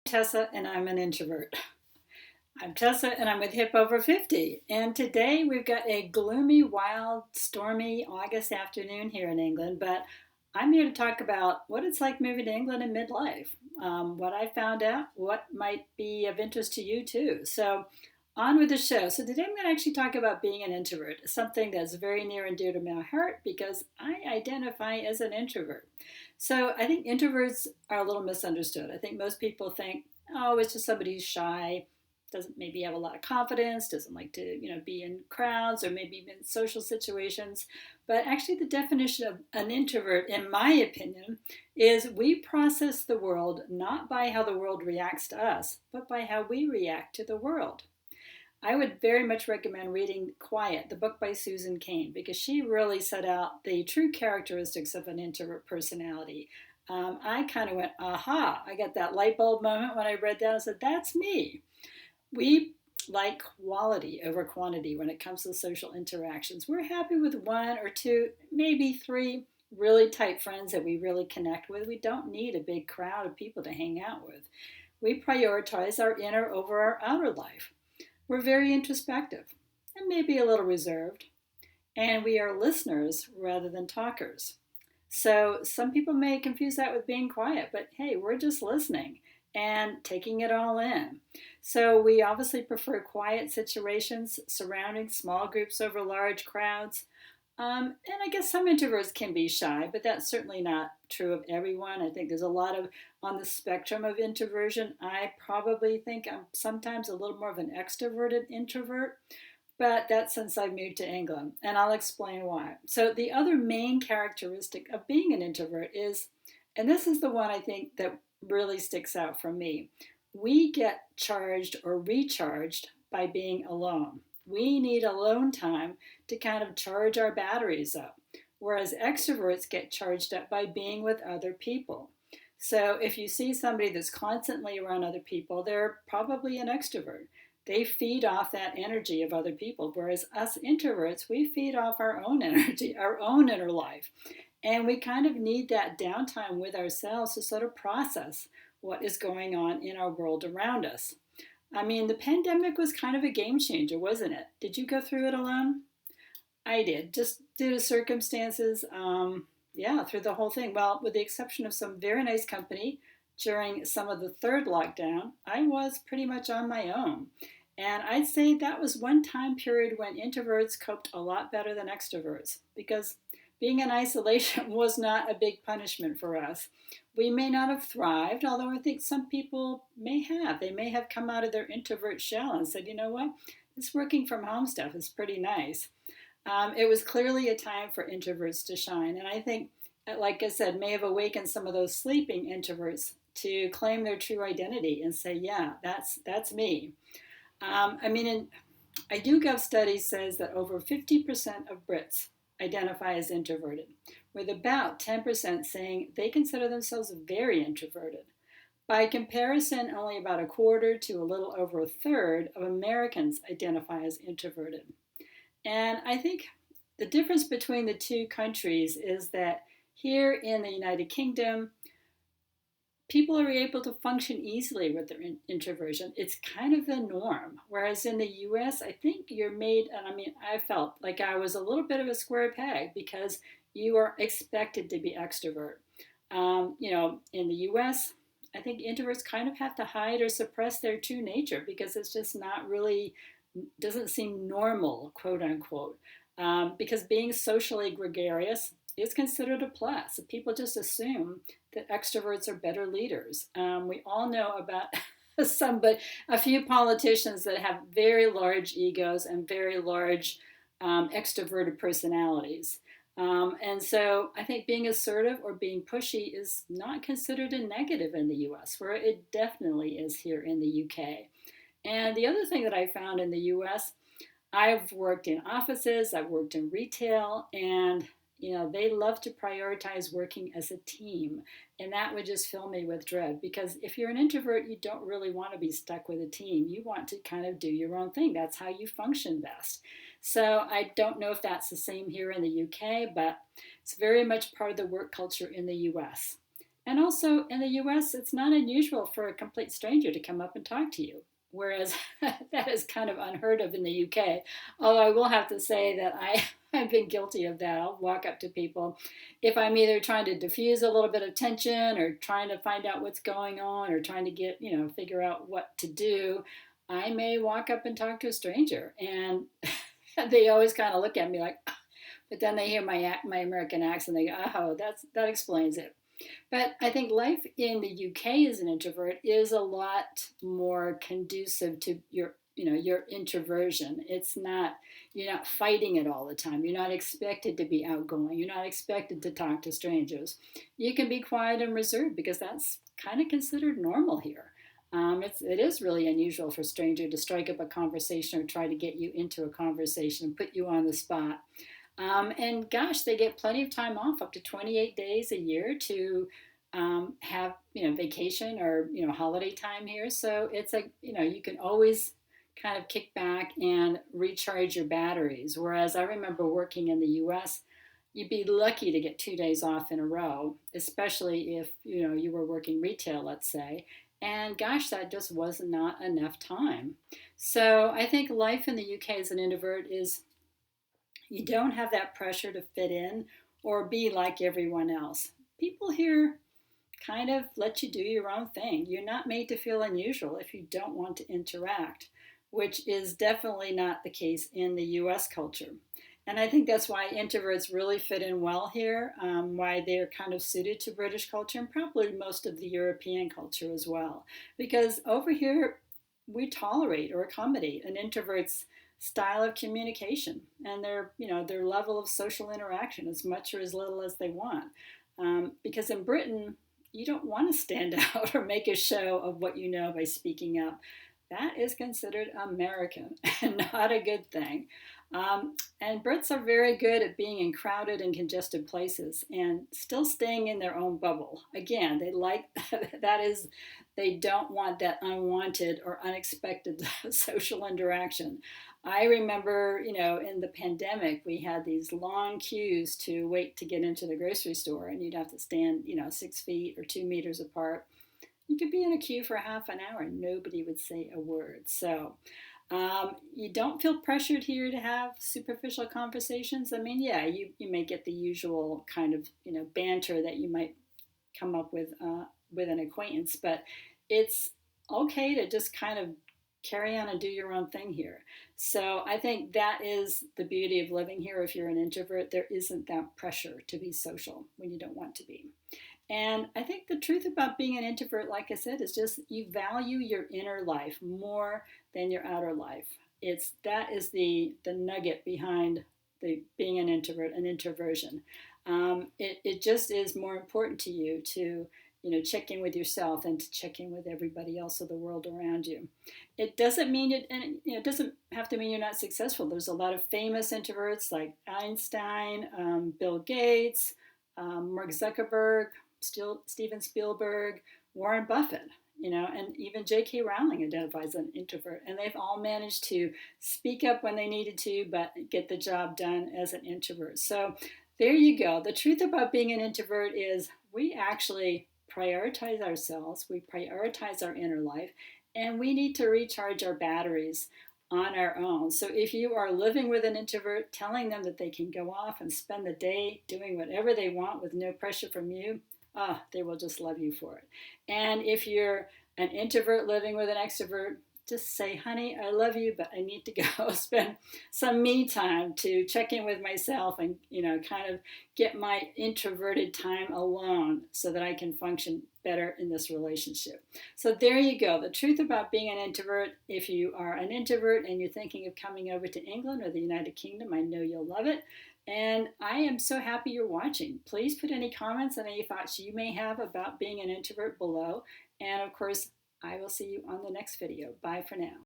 Tessa, and I'm an introvert. I'm Tessa, and I'm with Hip Over 50. And today we've got a gloomy, wild, stormy August afternoon here in England. But I'm here to talk about what it's like moving to England in midlife, what I found out, what might be of interest to you too. So, on with the show. So, today I'm going to actually talk about being an introvert, something that's very near and dear to my heart because I identify as an introvert. So, I think introverts are a little misunderstood. I think most people think, oh, it's just somebody who's shy, doesn't maybe have a lot of confidence, doesn't like to, be in crowds or maybe even social situations. But actually the definition of an introvert, in my opinion, is we process the world not by how the world reacts to us, but by how we react to the world. I would very much recommend reading Quiet, the book by Susan Cain, because she really set out the true characteristics of an introvert personality. I kind of went, aha, I got that light bulb moment when I read that. I said, that's me. We like quality over quantity when it comes to social interactions. We're happy with one or two, maybe three really tight friends that we really connect with. We don't need a big crowd of people to hang out with. We prioritize our inner over our outer life. We're very introspective and maybe a little reserved, and we are listeners rather than talkers. So some people may confuse that with being quiet, but hey, we're just listening and taking it all in. So we obviously prefer quiet situations surrounding small groups over large crowds. And I guess some introverts can be shy, but that's certainly not true of everyone. I think there's a lot of on the spectrum of introversion. I probably think I'm sometimes a little more of an extroverted introvert, but that's since I moved to England, and I'll explain why. So the other main characteristic of being an introvert is, and this is the one I think that really sticks out for me, we get charged or recharged by being alone. We need alone time to kind of charge our batteries up, whereas extroverts get charged up by being with other people. So if you see somebody that's constantly around other people, they're probably an extrovert. They feed off that energy of other people, whereas us introverts, we feed off our own energy, our own inner life. And we kind of need that downtime with ourselves to sort of process what is going on in our world around us. I mean, the pandemic was kind of a game changer, wasn't it? Did you go through it alone? I did, just due to circumstances. Yeah, through the whole thing. Well, with the exception of some very nice company during some of the third lockdown, I was pretty much on my own. And I'd say that was one time period when introverts coped a lot better than extroverts because being in isolation was not a big punishment for us. We may not have thrived, although I think some people may have. They may have come out of their introvert shell and said, you know what, this working from home stuff is pretty nice. It was clearly a time for introverts to shine. And I think, like I said, may have awakened some of those sleeping introverts to claim their true identity and say, yeah, that's me. A Yougov study says that over 50% of Brits identify as introverted, with about 10% saying they consider themselves very introverted. By comparison, only about a quarter to a little over a third of Americans identify as introverted. And I think the difference between the two countries is that here in the United Kingdom, people are able to function easily with their introversion. It's kind of the norm. Whereas in the US, I think you're made, and I felt like I was a little bit of a square peg because you are expected to be extrovert. In the US, I think introverts kind of have to hide or suppress their true nature because it's just not really, doesn't seem normal, quote unquote. Because being socially gregarious is considered a plus. People just assume that extroverts are better leaders. We all know about but a few politicians that have very large egos and very large extroverted personalities. And so I think being assertive or being pushy is not considered a negative in the US, where it definitely is here in the UK. And the other thing that I found in the US, I've worked in offices, I've worked in retail, and they love to prioritize working as a team. And that would just fill me with dread because if you're an introvert, you don't really want to be stuck with a team. You want to kind of do your own thing. That's how you function best. So I don't know if that's the same here in the UK, but it's very much part of the work culture in the US. And also in the US, it's not unusual for a complete stranger to come up and talk to you, whereas that is kind of unheard of in the UK. Although I will have to say that I've been guilty of that. I'll walk up to people if I'm either trying to diffuse a little bit of tension or trying to find out what's going on or trying to figure out what to do. I may walk up and talk to a stranger, and they always kind of look at me like, but then they hear my American accent. They go, "Oh, that explains it." But I think life in the UK as an introvert is a lot more conducive to your introversion. It's not You're not fighting it all the time. You're not expected to be outgoing. You're not expected to talk to strangers. You can be quiet and reserved because that's kind of considered normal here. It is really unusual for a stranger to strike up a conversation or try to get you into a conversation and put you on the spot. And gosh, they get plenty of time off, up to 28 days a year to have vacation or holiday time here. So it's like you can always kind of kick back and recharge your batteries. Whereas I remember working in the U.S., you'd be lucky to get 2 days off in a row, especially if you were working retail, let's say. And gosh, that just was not enough time. So I think life in the UK as an introvert is you don't have that pressure to fit in or be like everyone else. People here kind of let you do your own thing. You're not made to feel unusual if you don't want to interact, which is definitely not the case in the US culture. And I think that's why introverts really fit in well here, why they're kind of suited to British culture and probably most of the European culture as well. Because over here, we tolerate or accommodate an introvert's style of communication and their level of social interaction as much or as little as they want. Because in Britain, you don't want to stand out or make a show of what you know by speaking up. That is considered American and not a good thing. And Brits are very good at being in crowded and congested places and still staying in their own bubble. Again, they like that is, they don't want that unwanted or unexpected social interaction. I remember, in the pandemic, we had these long queues to wait to get into the grocery store, and you'd have to stand, 6 feet or 2 meters apart. You could be in a queue for half an hour and nobody would say a word. So you don't feel pressured here to have superficial conversations. I mean, yeah, you may get the usual kind of banter that you might come up with an acquaintance, but it's okay to just kind of carry on and do your own thing here. So I think that is the beauty of living here. If you're an introvert, there isn't that pressure to be social when you don't want to be. And I think the truth about being an introvert, like I said, is just you value your inner life more than your outer life. That is the nugget behind the being an introvert and introversion. It just is more important to you to check in with yourself and to check in with everybody else of the world around you. It doesn't mean it doesn't have to mean you're not successful. There's a lot of famous introverts like Einstein, Bill Gates, Mark Zuckerberg, Steven Spielberg, Warren Buffett, and even J.K. Rowling identifies as an introvert. And they've all managed to speak up when they needed to, but get the job done as an introvert. So there you go. The truth about being an introvert is we actually prioritize ourselves, we prioritize our inner life, and we need to recharge our batteries on our own. So if you are living with an introvert, telling them that they can go off and spend the day doing whatever they want with no pressure from you, they will just love you for it. And if you're an introvert living with an extrovert, just say, honey, I love you, but I need to go spend some me time to check in with myself and, kind of get my introverted time alone so that I can function better in this relationship. So there you go. The truth about being an introvert. If you are an introvert and you're thinking of coming over to England or the United Kingdom, I know you'll love it. And I am so happy you're watching. Please put any comments and any thoughts you may have about being an introvert below. And of course, I will see you on the next video. Bye for now.